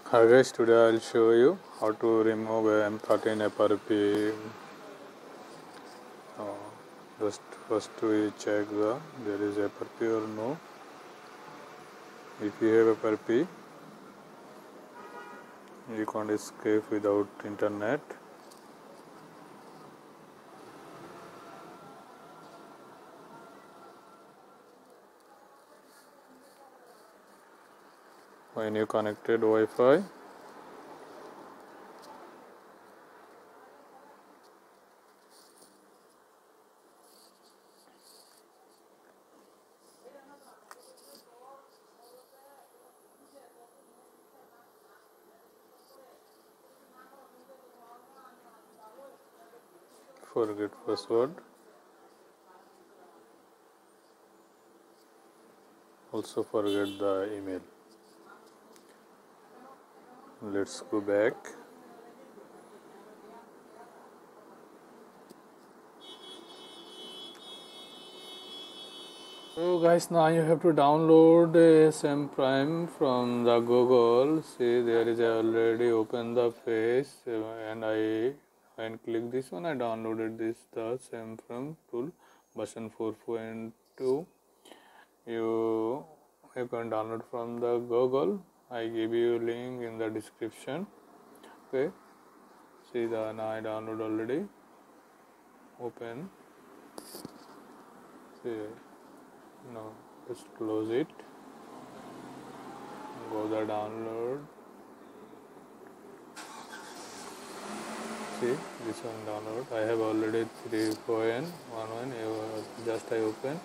Hi guys, today I'll show you how to remove a M13 FRP. Just first we check there is FRP or no. If you have FRP, you can't escape without internet. When you connected Wi-Fi, forget password. Also forget the email. Let's go back. So guys, now you have to download SM Prime from the Google. See, there is already open the page, and when click this one, I downloaded this the SM Prime tool version 4.2. You can download from the Google. I give you link in the description. Okay, see now I download already. Open. See. Now just close it, go the download, see this one download. I have already 3.11, just I open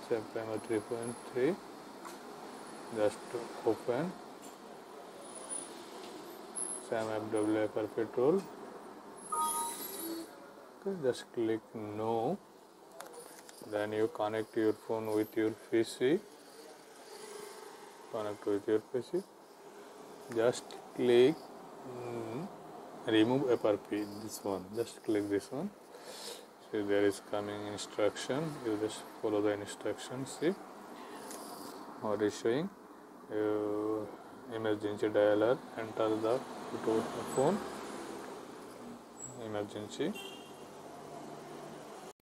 September 3.3, just open SAM FWFRP tool. Okay, just click no. Then you connect your phone with your PC. Connect with your PC. Just click remove FRP. This one. Just click this one. See, there is coming instruction. You just follow the instructions. See what is showing. Emergency dialer. Enter the phone. Emergency.